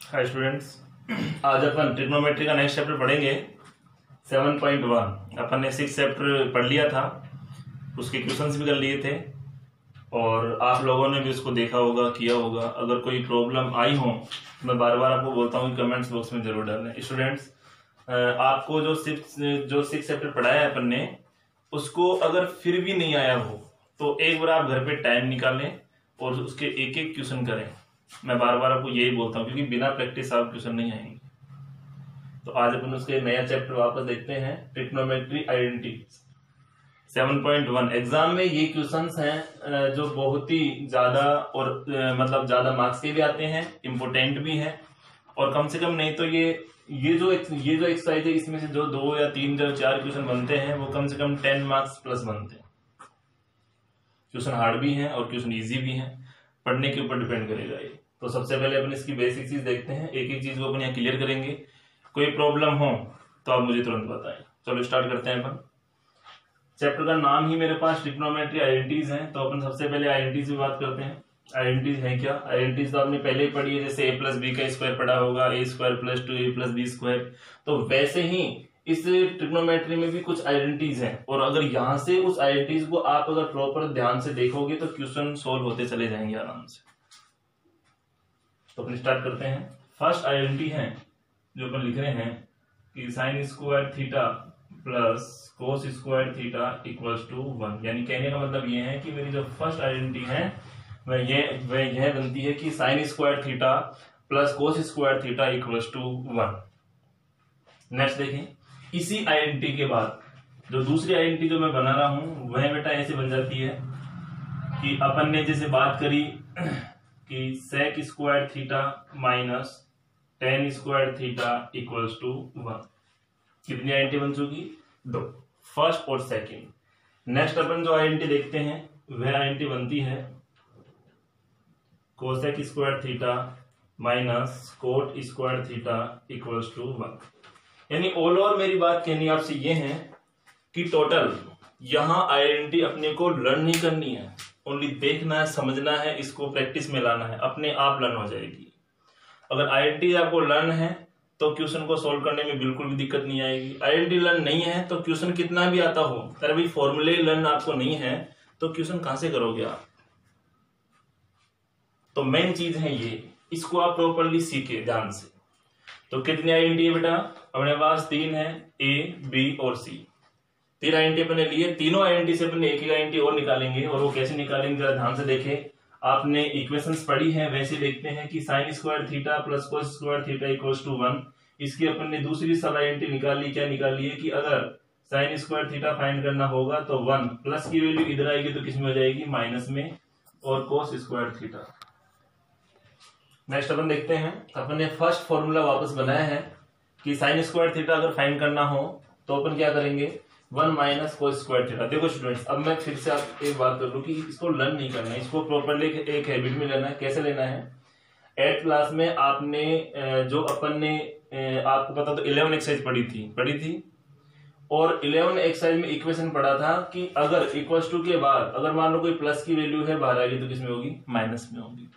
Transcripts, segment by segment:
Hi students, आज अपन trigonometry का next chapter पढ़ेंगे 7.1। अपन ने 6 चैप्टर पढ़ लिया था, उसके क्वेश्चंस भी कर लिए थे और आप लोगों ने भी उसको देखा होगा, किया होगा। अगर कोई प्रॉब्लम आई हो तो मैं बार बार आपको बोलता हूँ कमेंट्स बॉक्स में जरूर डालें। स्टूडेंट्स, आपको जो 6 चैप्टर पढ़ाया है अपन ने, उसको अगर फिर भी नहीं आया हो तो एक बार आप घर पे टाइम निकालें और उसके एक एक क्वेश्चन करें। मैं बार बार आपको यही बोलता हूँ क्योंकि बिना प्रैक्टिस आप क्वेश्चन नहीं आएंगे। तो आज अपन उसके नया चैप्टर वापस देखते हैं, ट्रिग्नोमेट्री आइडेंटिटी 7.1। एग्जाम में ये क्वेश्चंस हैं जो बहुत ही ज्यादा और मतलब ज्यादा मार्क्स के भी आते हैं, इम्पोर्टेंट भी हैं और कम से कम नहीं तो ये जो एक्सरसाइज है इसमें से जो 2 या 3 या 4 क्वेश्चन बनते हैं वो कम से कम 10 मार्क्स प्लस बनते हैं। क्वेश्चन हार्ड भी हैं और क्वेश्चन इजी भी हैं, पढ़ने के ऊपर डिपेंड करेगा ये। तो सबसे पहले अपन इसकी बेसिक चीज देखते हैं, एक एक चीज को अपन यहाँ क्लियर करेंगे। कोई प्रॉब्लम हो तो आप मुझे तुरंत बताएं। चलो स्टार्ट करते हैं। अपन चैप्टर का नाम ही मेरे पास ट्रिग्नोमेट्री आइडेंटिटीज है, तो अपन सबसे पहले आइडेंटिटीज की बात करते हैं। आइडेंटिटीज है क्या? आइडेंटिटीज तो आपने पहले ही पढ़ी है, जैसे a प्लस बी का स्क्वायर पढ़ा होगा, a square plus 2a plus B square. तो वैसे ही इस ट्रिग्नोमेट्री में भी कुछ आइडेंटिटीज हैं और अगर यहाँ से उस आइडेंटिटीज को आप अगर प्रॉपर ध्यान से देखोगे तो क्वेश्चन सोल्व होते चले जाएंगे आराम से। तो अपन स्टार्ट करते हैं। फर्स्ट आइडेंटिटी है जो अपन लिख रहे हैं कि sine square theta plus cos square theta equals to 1। यानी कहने का मतलब ये है कि मेरी जो फर्स्ट आइडेंटिटी है वह यह बनती है कि sine square theta plus cos square theta equals to 1। Next देखें, इसी आइडेंटिटी के बाद जो दूसरी आइडेंटिटी जो मैं बना रहा हूं वह बेटा ऐसे बन जाती है कि अपन ने जैसे बात करी कि sec square theta minus tan square theta equals to 1। कितनी आइडेंटिटी बन चुकी? 2, फर्स्ट और सेकंड। नेक्स्ट अपन जो आइडेंटिटी देखते हैं वह आइडेंटिटी बनती है cosec square theta minus cot square theta equals to 1। यानी ऑल ओवर मेरी बात कहनी आपसे ये है कि टोटल यहां आइडेंटिटी अपने को लर्न नहीं करनी है, ओनली देखना है, समझना है, इसको प्रैक्टिस में लाना है, अपने आप लर्न हो जाएगी। अगर आइडेंटिटी आपको लर्न है तो क्वेश्चन को सोल्व करने में बिल्कुल भी दिक्कत नहीं आएगी। आइडेंटिटी लर्न नहीं है तो क्वेश्चन कितना भी आता हो, अगर भाई फॉर्मूले लर्न आपको नहीं है तो क्वेश्चन कहां से करोगे आप? तो मेन चीज है ये, इसको आप प्रॉपरली सीखे ध्यान से। तो कितनी आइडेंटिटी है बेटा? अपने पास 3 है, ए बी और सी। 3 आइडेंटिटी अपने लिए, तीनों आइडेंटिटी से अपने एक ही आइडेंटिटी और निकालेंगे। और वो कैसे निकालेंगे जरा ध्यान से देखें। आपने इक्वेशंस पढ़ी हैं वैसे देखते हैं कि sine square theta plus cos square theta equals to 1। इसकी अपन ने दूसरी सब आइडेंटिटी निकाली। क्या निकाली है कि अगर साइन स्क्वायर थीटा फाइंड करना होगा तो 1 प्लस की वैल्यू इधर आएगी तो किसमें हो जाएगी? माइनस में, और कोस स्क्वायर थीटा। नेक्स्ट अपन देखते हैं, अपन ने फर्स्ट फॉर्मूला वापस बनाया है कि साइन स्क्वायर थीटा अगर फाइंड करना हो तो अपन क्या करेंगे? 1 माइनस कोस स्क्वायर थीटा। देखो स्टूडेंट्स, अब मैं फिर से आप एक बात कर लूं कि इसको लर्न नहीं करना है, इसको प्रॉपरली एक हैबिट में लेना है। कैसे लेना है? 8th क्लास में आपने जो अपन ने आपको पता तो 11 एक्सरसाइज पढ़ी थी और 11 एक्सरसाइज में इक्वेशन पढ़ा था कि अगर इक्वल्स टू के बाद अगर मान लो कोई प्लस की वैल्यू है बाहर आएगी तो किसमें होगी? माइनस में होगी,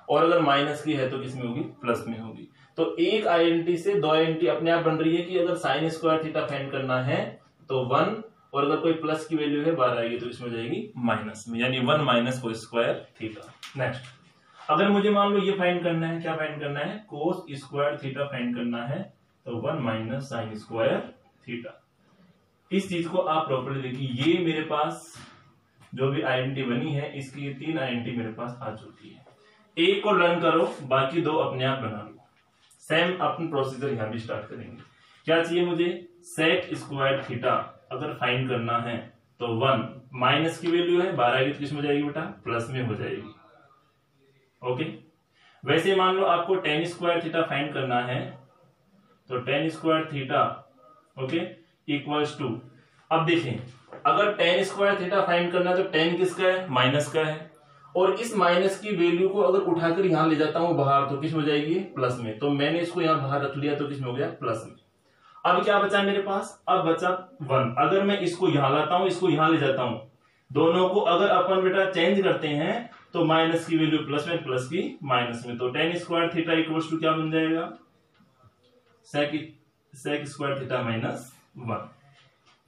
और अगर माइनस की है तो किसमें होगी? प्लस में होगी। तो एक आइडेंटिटी से 2 आइडेंटिटी अपने आप बन रही है कि अगर साइन स्क्वायर थीटा फाइंड करना है तो 1, और अगर कोई प्लस की वैल्यू है बाहर आएगी तो इसमें हो जाएगी माइनस में, यानी 1 minus cos square theta. Next, अगर मुझे मान लो ये फाइंड करना है, क्या फाइंड करना है? कोस स्क्वायर थीटा फाइंड करना है, तो 1 माइनस साइन स्क्वायर थीटा। इस चीज को आप प्रॉपर्ली देखिए। ये मेरे पास जो भी आइडेंटिटी बनी है इसकी 3 आइडेंटिटी मेरे पास आ चुकी है। एक को लर्न करो, बाकी 2 अपने आप बना लो। सेम अपन प्रोसीजर यहां भी स्टार्ट करेंगे। क्या चाहिए मुझे? सेक स्क्वायर थीटा अगर फाइंड करना है तो 1 माइनस की वैल्यू है बाहर आएगी तो किसमें हो जाएगी बेटा? प्लस में हो जाएगी। ओके, वैसे मान लो आपको टेन स्क्वायर थीटा फाइंड करना है तो tan square theta okay equals to, अब देखें अगर टेन स्क्वायर थीटा फाइंड करना है तो टेन किसका है? माइनस का है, और इस माइनस की वैल्यू को अगर उठाकर यहां ले जाता हूं बाहर तो किस में हो जाएगी? प्लस में। तो मैंने इसको यहां बाहर रख लिया तो किस में हो गया? प्लस में। अब क्या बचा मेरे पास? अब बचा 1। अगर मैं इसको यहां लाता हूं, इसको यहां ले जाता हूं, दोनों को अगर अपन बेटा चेंज करते हैं तो माइनस की वैल्यू प्लस में, प्लस की माइनस में, तो tan square theta equals to क्या बन जाएगा, सेक स्क्वायर थीटा माइनस 1।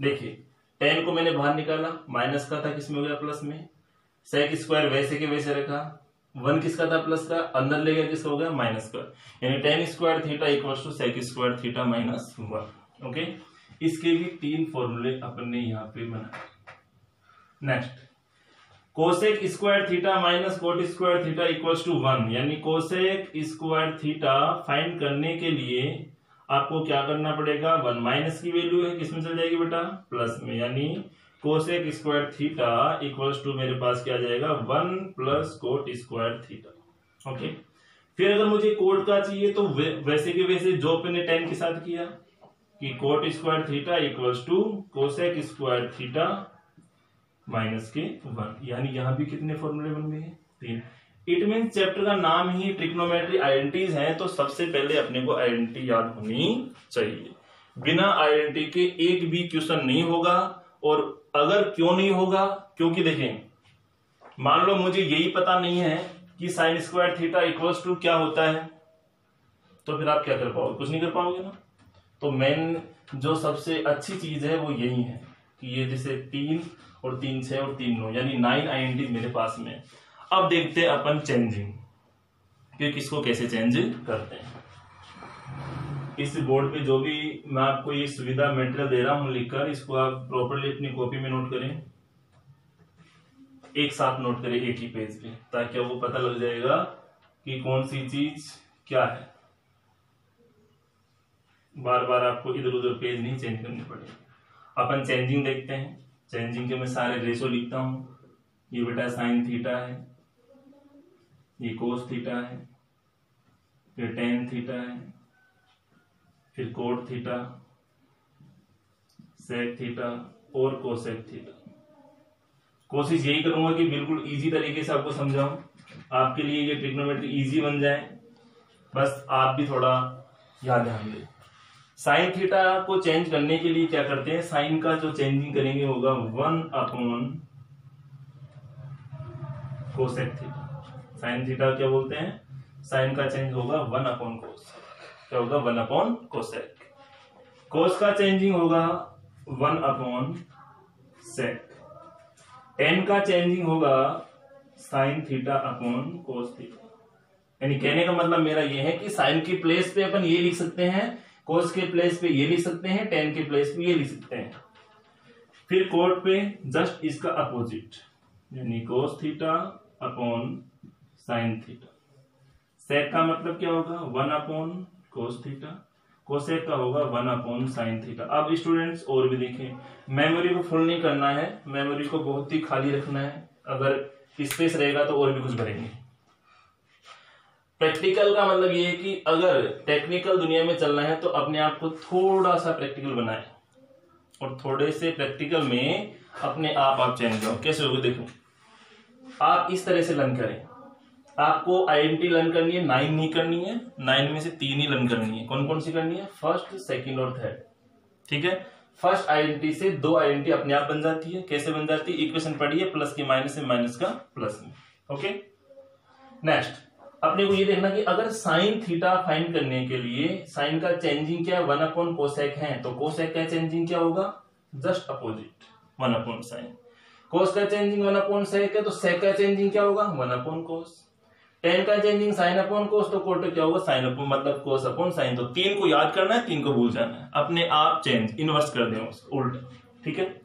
देखिए टेन को मैंने बाहर निकाला, माइनस का था, किसमें हो गया प्लस में, सेक स्क्वायर वैसे के वैसे रखा, 1 किसका था प्लस का, अंदर ले गया, किसका हो गया माइनस का, यानी tan square theta equals to sec square theta minus 1। Okay, इसके भी 3 फॉर्मूले अपन ने यहाँ पे बनाए। Next, cosec square theta minus cot square theta equals to 1, यानी कोसेक स्क्वायर थीटा फाइंड करने के लिए आपको क्या करना पड़ेगा, 1 माइनस की वैल्यू है किसमें चल जाएगी बेटा, प्लस में, यानी cosec square theta equals to मेरे पास क्या आ जाएगा, 1 plus cot square theta. Okay, फिर अगर मुझे कोट का चाहिए तो वैसे के वैसे जो अपने टेन के साथ किया कि cot square theta equals to cosec square theta minus के 1, यानी यहां भी कितने फॉर्मूले बन गए, 3। इट मीन चैप्टर का नाम ही ट्रिग्नोमेट्री आइडेंटिटीज है, तो सबसे पहले अपने को आइडेंटिटी याद होनी चाहिए। बिना आइडेंटिटी के एक भी क्वेश्चन नहीं होगा। और अगर क्यों नहीं होगा, क्योंकि देखें मान लो मुझे यही पता नहीं है कि sine square theta equals to क्या होता है, तो फिर आप क्या कर पाओगे, कुछ नहीं कर पाओगे ना। तो मेन जो सबसे अच्छी चीज है वो यही है कि ये जैसे 3 और 3 6 और 3 9, यानी 9 आइडेंटिटीज मेरे पास में। अब देखते हैं अपन चेंजिंग कि किसको कैसे चेंज करते हैं। इस बोर्ड पे जो भी मैं आपको ये सुविधा मटेरियल दे रहा हूं लिखकर, इसको आप प्रॉपर्ली अपनी कॉपी में नोट करें, एक साथ नोट करें एक ही पेज पे, ताकि वो पता लग जाएगा कि कौन सी चीज क्या है। बार बार आपको इधर उधर पेज नहीं चेंज करने पड़ेगा। अपन चेंजिंग देखते हैं। चेंजिंग के मैं सारे रेशो लिखता हूं। ये बेटा साइन थीटा है, ये कोस थीटा है, फिर टेन थीटा है, फिर कोट थीटा, सेक थीटा और कोसेक थीटा। कोशिश यही करूंगा कि बिल्कुल इजी तरीके से आपको समझाऊं, आपके लिए ये ट्रिग्नोमेट्री इजी बन जाए। बस आप भी थोड़ा याद ध्यान दें। साइन थीटा को चेंज करने के लिए क्या करते हैं, साइन का जो चेंजिंग करेंगे होगा 1 upon cosec theta. Sine theta क्या बोलते हैं, साइन का चेंज होगा 1 अपॉन कोस, क्या होगा 1 अपॉन कोसेक। कोस का चेंजिंग होगा 1 अपॉन सेक। टेन का चेंजिंग होगा sine theta upon cos theta. यानी कहने का मतलब मेरा ये है कि साइन की प्लेस पे अपन ये लिख सकते हैं, कोस के प्लेस पे ये लिख सकते हैं, टेन के प्लेस पे ये लिख सकते हैं। फिर कोट पे जस्ट इसका अपोजिट, यानी cos theta upon sine theta. Sec का मतलब क्या होगा 1 अपॉन कोस थीटा, कोसेक का होगा 1 अपॉन साइन थीटा। अब स्टूडेंट्स और भी देखें, मेमोरी को फुल नहीं करना है, मेमोरी को बहुत ही खाली रखना है। अगर स्पेस रहेगा तो और भी कुछ भरेंगे। प्रैक्टिकल का मतलब ये है कि अगर टेक्निकल दुनिया में चलना है तो अपने आप को थोड़ा सा प्रैक्टिकल बनाए, और थोड़े से प्रैक्टिकल में अपने आप चेंज हो। कैसे होगा देखो, आप इस तरह से लर्न करें। आपको आइडेंटिटी लर्न करनी है, 9 नहीं करनी है, 9 में से 3 ही लर्न करनी है। कौन कौन सी करनी है, फर्स्ट, सेकंड और थर्ड। ठीक है, फर्स्ट आइडेंटिटी से 2 आइडेंटिटी अपने आप बन जाती है। कैसे बन जाती है, इक्वेशन पढ़िए, प्लस की माइनस से, माइनस का प्लस में। ओके, नेक्स्ट अपने को ये देखना कि अगर साइन थीटा फाइंड करने के लिए साइन का चेंजिंग क्या है, 1 अपॉन कोसेक है, तो कोसेक का चेंजिंग क्या होगा, जस्ट अपोजिट 1 अपॉन साइन। कोस का चेंजिंग 1 अपॉन सेक है, तो सेक का चेंजिंग क्या होगा 1 अपॉन कोस। टेन का चेंजिंग साइन अपॉन कोस, तो कोट क्या होगा साइन अपॉन, मतलब कोस अपॉन साइन। तो 3 को याद करना है, 3 को भूल जाना है, अपने आप चेंज इनवर्स कर दें उसको उल्टा। ठीक है,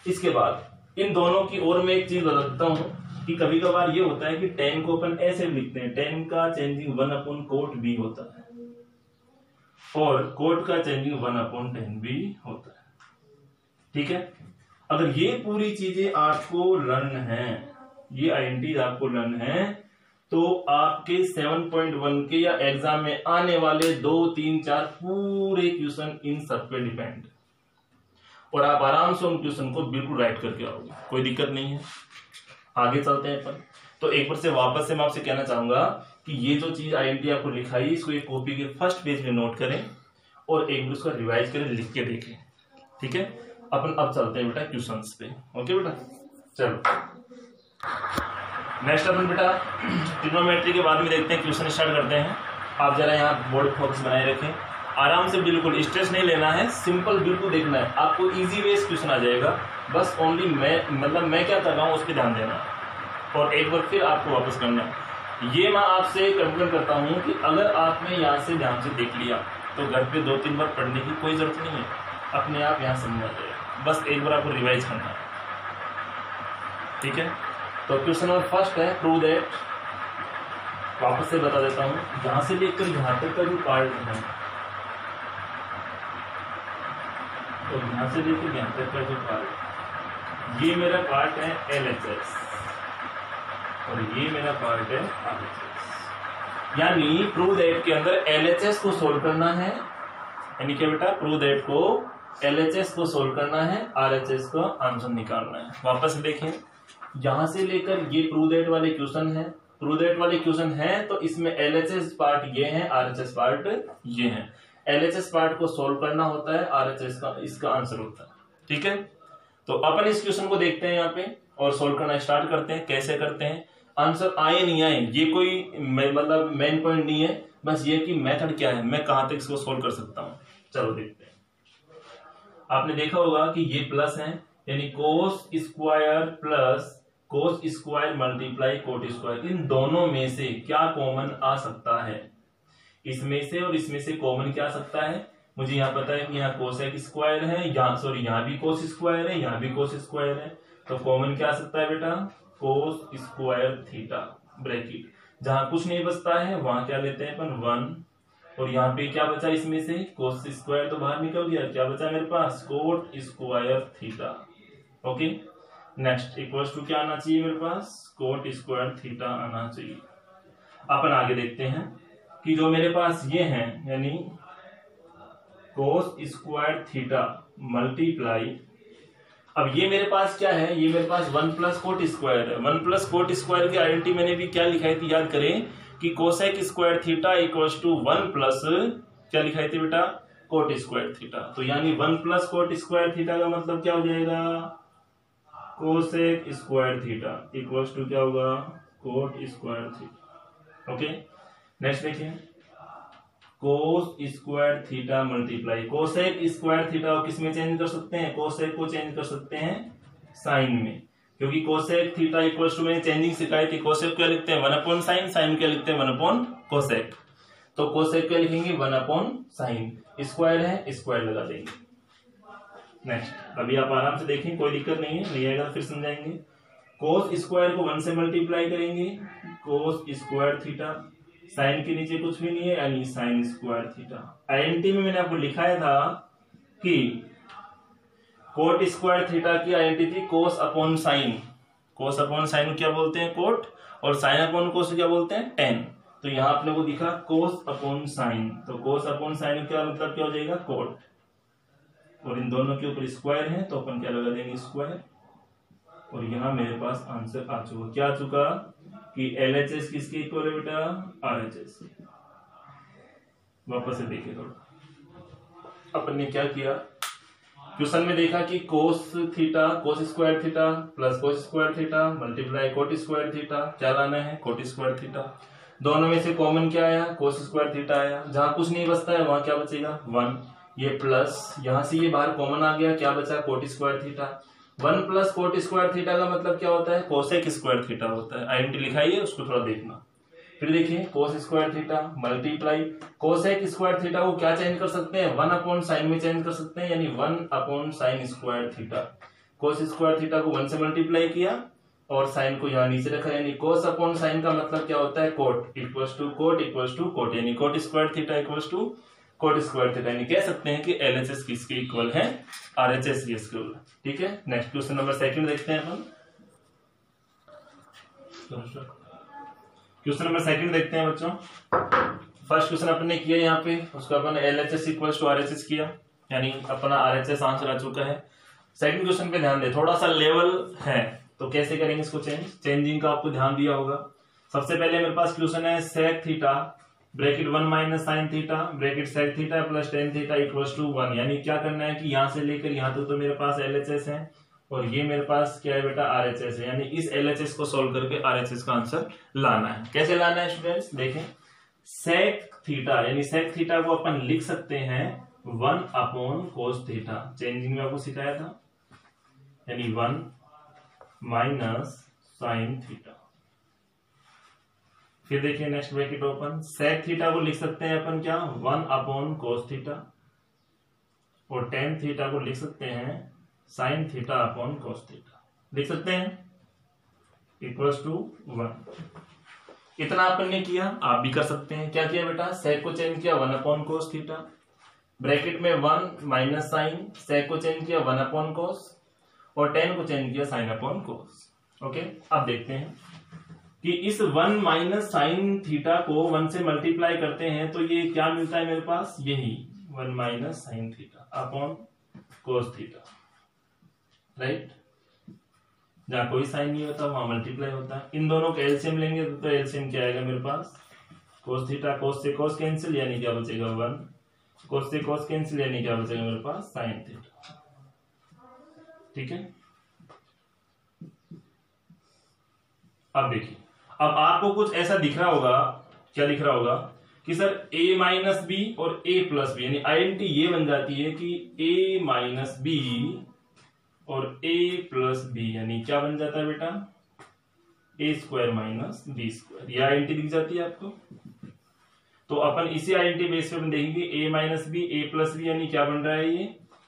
इसके बाद इन दोनों की ओर मैं एक चीज बताता हूं कि कभी कभार ये होता है कि टेन को अपन ऐसे लिखते हैं, टेन का चेंजिंग 1 अपॉन कोट भी होता है, और कोट का चेंजिंग 1 अपॉन टेन भी होता है। ठीक है, अगर ये पूरी चीजें आपको लर्न है, ये आइडेंटिटीज आपको लर्न है, तो आपके 7.1 के या एग्जाम में आने वाले 2, 3, 4 पूरे क्वेश्चन इन सब पे डिपेंड, और आप आराम से उन क्वेश्चन को बिल्कुल राइट करके आओगे, कोई दिक्कत नहीं है। आगे चलते हैं अपन। तो एक बार से वापस से मैं आपसे कहना चाहूंगा कि ये जो चीज आइडेंटिटी आपको लिखाई, इसको एक कॉपी के फर्स्ट पेज में नोट करें और एक बार उसका रिवाइज करें, लिख के देखें। ठीक है, अपन अब चलते हैं बेटा क्वेश्चंस पे। ओके बेटा, चलो। नेक्स्ट अपन बेटा ट्रिग्नोमेट्री के बाद में देखते हैं, क्वेश्चन स्टार्ट करते हैं। आप जरा यहाँ बोर्ड फोकस बनाए रखें, आराम से, बिल्कुल स्ट्रेस नहीं लेना है, सिंपल बिल्कुल देखना है, आपको इजी वे से क्वेश्चन आ जाएगा। बस ओनली मैं क्या कर रहा हूँ उस पर ध्यान देना और एक बार फिर आपको वापस करना है। ये मैं आपसे कंप्लेन करता हूँ कि अगर आपने यहाँ से ध्यान से देख लिया तो घर पे 2-3 बार पढ़ने की कोई जरूरत नहीं है, अपने आप यहाँ समझ आ जाएगा। बस एक बार आपको रिवाइज करना है, ठीक है। तो क्वेश्चन नंबर फर्स्ट है, प्रूव दैट, वापस से बता देता हूँ, यहाँ से लेकर यहाँ तक का जो पार्ट है, तो यहाँ से लेकर यहाँ तक का जो पार्ट, ये मेरा पार्ट है LHS और ये मेरा पार्ट है RHS। यानी प्रूव दैट के अंदर LHS को सोल्व करना है, यानी क्या बेटा, प्रूव दैट को LHS को सोल्व करना है, RHS का आंसर निकालना है। वापस देखें, यहां से लेकर ये प्रूव दैट वाले क्वेश्चन है, प्रूव दैट वाले क्वेश्चन है, तो इसमें LHS पार्ट ये है, RHS पार्ट ये है। LHS पार्ट को सोल्व करना होता है, RHS का इसका आंसर होता है, ठीक है। तो अपन इस क्वेश्चन को देखते हैं यहाँ पे और सोल्व करना स्टार्ट करते हैं। कैसे करते हैं, आंसर आए नहीं आए ये कोई मतलब मेन पॉइंट नहीं है, बस ये कि मेथड क्या है, मैं कहां तक इसको सोल्व कर सकता हूं। चलो देखते हैं। आपने देखा होगा कि ये प्लस है, यानी cos square plus cos square multiply cot square, इन दोनों में से क्या कॉमन आ सकता है, इसमें से और इसमें से कॉमन क्या आ सकता है। मुझे यहाँ पता है कि यहाँ कोसेक स्क्वायर है, यहाँ भी कोस स्क्वायर है, यहाँ भी कोस स्क्वायर है, तो कॉमन क्या आ सकता है बेटा, कोस स्क्वायर थीटा ब्रैकेट, जहां कुछ नहीं बचता है वहां क्या लेते हैं अपन 1, और यहाँ पे क्या बचा इसमें से, कोस स्क्वायर तो बाहर निकल गया, क्या बचा मेरे पास, cot square theta. Okay, next equals to क्या आना चाहिए मेरे पास, कोट स्क्वायर थीटा आना चाहिए। अपन आगे देखते हैं कि जो मेरे पास ये है, यानी कोस स्क्वायर थीटा मल्टीप्लाई, अब ये मेरे पास क्या है, ये मेरे पास 1 प्लस कोट स्क्वायर है। 1 प्लस कोट स्क्वायर की आइडेंटिटी मैंने भी क्या लिखाई थी, याद करें कि cosec square theta equals to 1 plus क्या लिखाई थी बेटा, कोट स्क्वायर थीटा। तो यानी 1 प्लस कोट स्क्वायर थीटा का मतलब क्या हो जाएगा, cosec square theta equals to क्या होगा, cot square theta. Okay, next देखिए, cos square theta multiply cosec square theta को किस में चेंज कर सकते हैं, कोसेक को चेंज कर सकते हैं साइन में, क्योंकि कोसेक थीटा इक्वल्स टू मैंने चेंजिंग सिखाई थी, कोसेक क्या लिखते हैं 1 अपॉन साइन, साइन क्या लिखते हैं 1 अपॉन कोसेक, तो कोसेक क्या लिखेंगे 1 अपॉन साइन, स्क्वायर है स्क्वायर लगा देंगे। नेक्स्ट, अभी आप आराम से देखें, कोई दिक्कत नहीं है, नहीं आएगा तो फिर समझाएंगे। कोस स्क्वायर को 1 से मल्टीप्लाई करेंगे, कोस स्क्वायर थीटा, साइन के नीचे कुछ भी नहीं है, यानी साइन स्क्वायर थीटा। आइडेंटिटी में मैंने आपको लिखाया था कि कोट स्क्वायर थीटा की आइडेंटिटी थी कोस अपॉन साइन, कोस अपॉन साइन क्या बोलते हैं कोट, और साइन अपॉन कोस क्या बोलते हैं टेन। तो यहाँ आपने को दिखा कोस अपॉन साइन, तो कोस अपॉन साइन क्या मतलब क्या हो जाएगा कोट, और इन दोनों के ऊपर स्क्वायर है तो अपन क्या लगा देंगे स्क्वायर, और यहाँ मेरे पास आंसर आ चुका, क्या आ चुका कि LHS किसके इक्वल है बेटा, RHS। वापस से देखिए थोड़ा, अपन ने क्या किया, क्वेश्चन में देखा कि cos theta cos square theta plus cos square theta multiply cot square theta, क्या लाना है कोट स्क्वायर थीटा, दोनों में से कॉमन क्या आया, कोस स्क्वायर थीटा आया, जहां कुछ नहीं बचता है वहां क्या बचेगा 1, ये प्लस, यहां से ये बाहर कॉमन आ गया, क्या बचा coat square theta. 1 plus cot square theta का मतलब क्या होता है, कोसेक स्क्वायर थीटा होता है, आइडेंटिटी लिखाई है उसको थोड़ा देखना। फिर देखिए cos square theta multiply cosec square theta को क्या चेंज कर सकते हैं 1 अपॉन साइन में चेंज कर सकते हैं, यानी 1 upon sine square theta. Cos square theta को 1 से मल्टीप्लाई किया और साइन को यहाँ नीचे रखा, यानी कोस अपॉन साइन का मतलब क्या होता है cot equals to cot equals to cot, यानी cot square theta equals to cot square theta, यानी कह सकते हैं कि LHS किसके इक्वल है, RHS के इक्वल। ठीक है, नेक्स्ट क्वेश्चन नंबर 2 देखते हैं अपन। क्वेश्चन नंबर 2 देखते हैं बच्चों। फर्स्ट क्वेश्चन अपन ने किया यहाँ पे, उसको अपन LHS इक्वल्स टू RHS किया, यानी अपना RHS आंसर आ चुका है। सेकंड क्वेश्चन पे ध्यान दे, थोड़ा सा लेवल है तो कैसे करेंगे इसको चेंजिंग का आपको ध्यान दिया होगा। सबसे पहले मेरे पास क्वेश्चन है sec theta bracket 1 minus sine theta bracket sec theta plus tan theta equals to 1, यानी क्या करना है कि यहां से लेकर यहां तक तो मेरे पास LHS है और ये मेरे पास क्या है बेटा RHS है, यानी इस LHS को सोल्व करके RHS का आंसर लाना है। कैसे लाना है स्टूडेंट्स देखें, सेक थीटा यानी सेक थीटा को अपन लिख सकते हैं 1/cos थीटा, चेंजिंग में आपको सिखाया था, यानी 1 माइनस साइन थीटा। फिर देखिए next bracket open, sec theta को लिख सकते हैं अपन क्या 1/cos थीटा, और टेन थीटा को लिख सकते हैं sine theta upon cos theta, लिख सकते हैं इक्वल्स टू 1। इतना अपन ने किया, आप भी कर सकते हैं। क्या किया बेटा, सेक को चेंज किया 1/cos थीटा, ब्रैकेट में 1 माइनस साइन, सेक को चेंज किया 1/cos, और टेन को चेंज किया साइन अपॉन कोस। ओके, अब देखते हैं कि इस 1 माइनस साइन थीटा को 1 से मल्टीप्लाई करते हैं तो ये क्या मिलता है मेरे पास, यही 1 minus sine theta upon cos theta, right. जहां कोई साइन नहीं होता वहां मल्टीप्लाई होता है। इन दोनों का एलसीएम लेंगे तो एलसीएम क्या आएगा मेरे पास, कोस थीटा, कोस से कोस कैंसिल, यानी क्या बचेगा 1, कोस से कोस कैंसिल, यानी क्या बचेगा मेरे पास साइन थीटा। ठीक है, अब देखिए, अब आपको कुछ ऐसा दिख रहा होगा, क्या दिख रहा होगा कि सर a माइनस बी और a प्लस बी, यानी आइडेंटिटी ये बन जाती है कि a माइनस बी और a प्लस बी, यानी क्या बन जाता है बेटा a square minus B square, यह आइडेंटिटी दिख जाती है आपको। तो अपन इसी आइडेंटिटी बेस पे देखेंगे a minus B a plus B, यानी क्या बन रहा है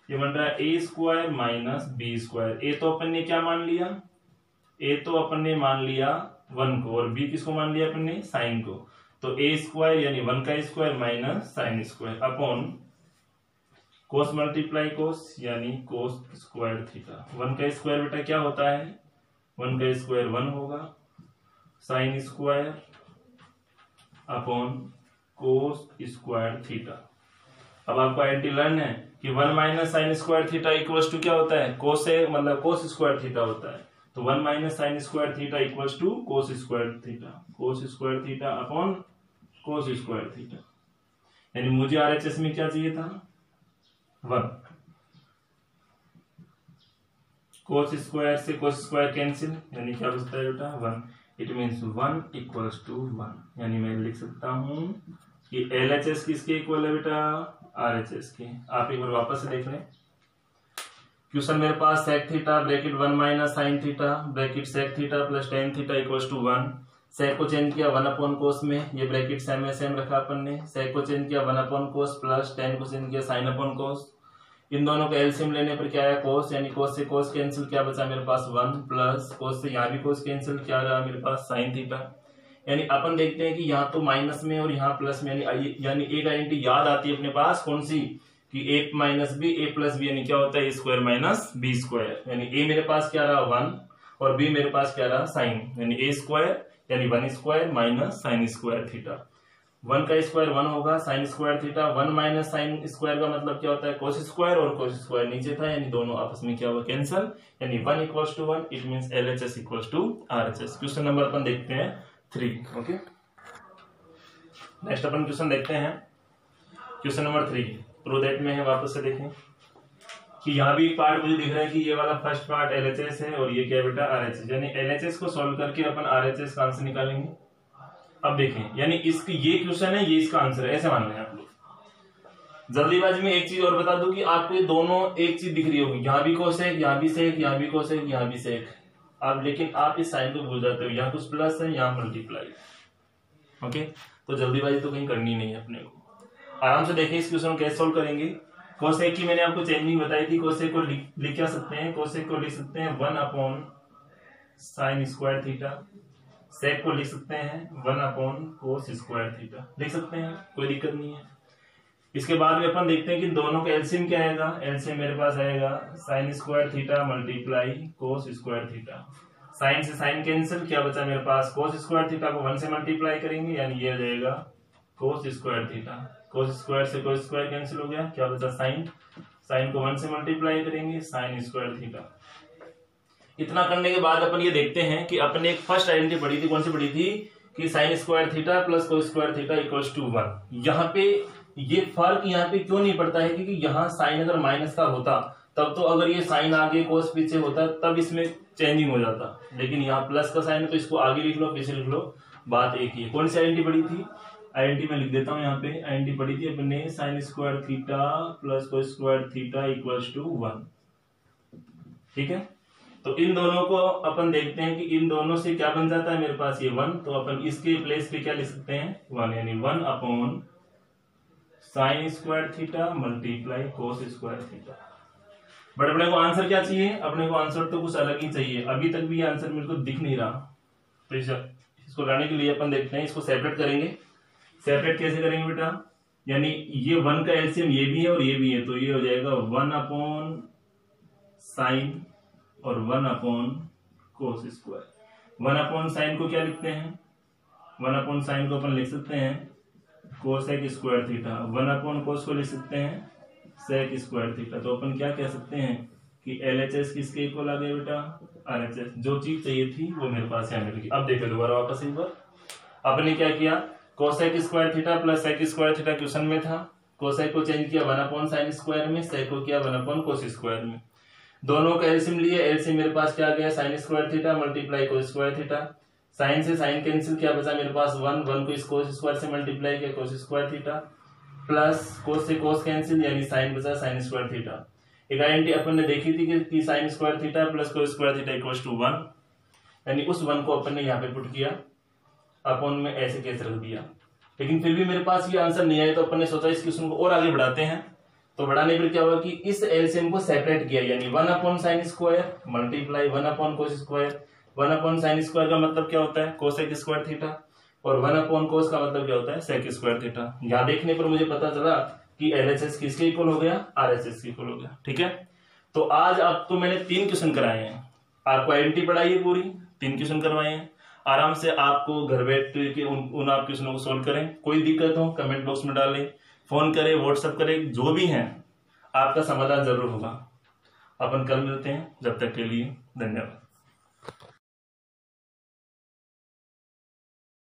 ये बन रहा है a square minus B square. a तो अपन ने क्या मान लिया, a तो अपन ने मान लिया 1 को, और b किसको मान लिया अपन ने, साइन को। तो a स्क्वायर यानी 1 का square minus sine square upon कोस मल्टीप्लाई कोस, यानी कोस स्क्वायर थीटा। 1 का स्क्वायर बेटा क्या होता है, 1 का स्क्वायर 1 होगा, sine square upon cos square theta. अब आपको आइडेंटिटी लर्न है कि 1 minus sine square theta equals to क्या होता है, कोस से मतलब कोस स्क्वायर थीटा होता है। तो 1 minus sine square theta equals to cos square theta, cos square theta upon cos square theta, यानी मुझे RHS में क्या चाहिए था 1। कोस स्क्वायर से कोस स्क्वायर कैंसिल, यानी क्या बचता है बेटा 1। इट मीन्स 1 इक्वल्स टू 1, यानी मैं लिख सकता हूं कि LHS किसके इक्वल है बेटा, RHS के। आप एक बार वापस से देख लें क्वेश्चन, मेरे पास sec theta bracket 1 minus sine theta bracket sec theta plus tan theta equals to 1। Sec को चेंज किया 1/cos में, ये ब्रैकेट सेम रखा अपन ने। सेक को चेंज किया 1/cos प्लस टेन को चेंज किया साइन अपॉन कोस। इन दोनों का एलसीएम लेने पर क्या आया कोस, यानी कोस से कोस कैंसिल, क्या बचा मेरे पास 1 प्लस कोस से यहाँ भी कोस कैंसिल, क्या रहा मेरे पास साइन थीटा। यानी अपन देखते हैं कि यहाँ तो माइनस में और यहाँ प्लस में, यानी एक आइडेंटिटी याद आती है अपने पास, कौन सी, कि a minus B a plus B, यानी क्या होता है a square minus B square. यानी a मेरे पास क्या रहा 1 और b मेरे पास क्या रहा साइन, यानी a स्क्वायर यानी 1 square minus sine square theta. 1 का स्क्वायर 1 होगा, sine square theta 1 minus sine square का मतलब क्या होता है कोस स्क्वायर, और कोस स्क्वायर नीचे था, यानी दोनों आपस में क्या हुआ कैंसल, यानी 1 equals to 1। It means LHS equals to RHS। Question number अपन देखते हैं 3। ओके, नेक्स्ट अपन क्वेश्चन देखते हैं क्वेश्चन नंबर 3, प्रूव दैट में है। वापस से देखें कि यहाँ भी पार्ट मुझे दिख रहा है कि ये वाला फर्स्ट पार्ट LHS है और ये क्या बेटा RHS, यानी LHS को सॉल्व करके अपन RHS का आंसर निकालेंगे। अब देखें, यानी इसकी ये क्वेश्चन है, ये इसका आंसर है, ऐसे मान लें आप लोग। जल्दीबाजी में एक चीज और बता दूं कि आपको ये दोनों एक चीज दिख रही होगी, यहाँ भी कोसेक, यहाँ भी सेक, यहाँ भी कोसेक, यहाँ भी सेक। अब लेकिन आप इस साइन को भूल जाते हो, यहाँ कुछ प्लस है, यहाँ मल्टीप्लाई। ओके, तो जल्दीबाजी तो कहीं करनी नहीं है अपने को, आराम से देखें इस क्वेश्चन को कैसे सोल्व करेंगे। कोसेक की मैंने आपको चेंजिंग बताई थी, कोसेक को लिख क्या सकते हैं, कोसेक को लिख सकते हैं 1 अपॉन साइन स्क्वायर थीटा। सेक को लिख सकते हैं 1 अपॉन कोस स्क्वायर थीटा, लिख सकते हैं, कोई दिक्कत नहीं है। इसके बाद में अपन देखते हैं कि दोनों का एलसीएम क्या आएगा। एलसीएम मेरे पास आएगा sine square theta multiply cos square theta. Sine से साइन कैंसिल, क्या बचा मेरे पास कोस स्क्वायर थीटा को 1 से मल्टीप्लाई करेंगे, यानी ये आ जाएगा कोस स्क्वायर थीटा। कोस स्क्वायर से कोस स्क्वायर कैंसिल हो गया, क्या बचा साइन, साइन को 1 से मल्टीप्लाई करेंगे साइन स्क्वायर थीटा। इतना करने के बाद अपन ये देखते हैं कि अपने एक फर्स्ट आइडेंटिटी पढ़ी थी, कौन सी पढ़ी थी, कि sine square theta plus cos square theta equals to 1। यहाँ पे ये फर्क यहाँ पे क्यों नहीं पड़ता है, क्योंकि यहाँ साइन अगर माइनस का होता तब तो अगर ये साइन आगे कोस पीछे होता तब इसमें चेंजिंग हो जाता, लेकिन यहाँ प्लस का साइन है तो इसको आगे लिख लो पीछे लिख लो, बात एक ही है। कौन सी आइडेंटिटी पड़ी थी? आइडेंटिटी मैं लिख देता हूँ यहाँ पे। आइडेंटिटी पड़ी थी अपने sine square theta plus cos square theta equals to 1। ठीक है, तो इन दोनों को अपन देखते हैं कि इन दोनों से क्या बन जाता है मेरे पास ये 1, तो अपन इसके प्लेस पे क्या लिख सकते हैं 1, यानी 1 upon sine square theta multiply cos square theta. But अपने को आंसर क्या चाहिए? अपने को आंसर तो कुछ अलग ही चाहिए। अभी तक भी आंसर मेरे को दिख नहीं रहा, तो इसको लाने के लिए अपन देखते हैं, इसको सेपरेट करेंगे। सेपरेट कैसे करेंगे बेटा? यानी ये 1 का एलसीएम ये भी है और ये भी है, तो ये हो जाएगा 1 अपॉन साइन और 1 upon cos square. 1 upon sine को क्या लिखते हैं? 1 अपॉन साइन को अपन लिख सकते हैं कोसेक स्क्वायर थीटा। 1 अपॉन कोस को लिख सकते हैं सेक स्क्वायर थीटा। तो अपन क्या कह सकते हैं कि LHS किसके इक्वल आ गया बेटा? RHS। जो चीज चाहिए थी वो मेरे पास यहाँ मिल गई। अब देखो दोबारा वापस एक बार, आपने क्या किया, cosec square theta plus sec square theta question में था, कोसेक को चेंज किया 1 अपॉन साइन स्क्वायर में, सेक को किया 1 अपॉन कोस स्क्वायर में। दोनों का एलसीएम लिए, एलसीएम मेरे पास क्या आ गया sine square theta multiply cos square theta. Sine से साइन कैंसिल, क्या बचा मेरे पास 1 को इस कोस स्क्वायर से मल्टीप्लाई किया cos square theta, plus cos से कोस कैंसिल यानी साइन बचा साइन स्क्वायर थीटा। एक आइडेंटिटी अपन ने देखी थी कि sine square theta plus cos square theta equals to 1, यानी उस 1 को अपन ने यहाँ पे पुट किया, अपन में ऐसे कैसे रख दिया। लेकिन फिर भी मेरे पास ये आंसर नहीं आया, तो अपन ने सोचा इस क्वेश्चन को और आगे बढ़ाते हैं। तो बढ़ाने पर क्या हुआ कि इस एलसीएम को सेपरेट किया, यानी 1 upon sine square multiply 1 upon cos square. 1 upon sine square का मतलब क्या होता है कोसेक स्क्वायर थीटा, और 1 अपॉन कोस का मतलब क्या होता है सेक स्क्वायर थीटा। यहाँ देखने पर मुझे पता चला कि LHS किसके इक्वल हो गया? RHS के इक्वल हो गया। ठीक है, तो आज आपको मैंने 3 क्वेश्चन कराए हैं, आपको आइडेंटिटी पढ़ाई है पूरी, 3 क्वेश्चन करवाए हैं। आराम से आपको घर बैठ के उन आप क्वेश्चनों को सोल्व करें। कोई दिक्कत हो कमेंट बॉक्स में डालें, फोन करें, व्हाट्सएप करें, जो भी है आपका समाधान जरूर होगा। अपन कल मिलते हैं, जब तक के लिए धन्यवाद।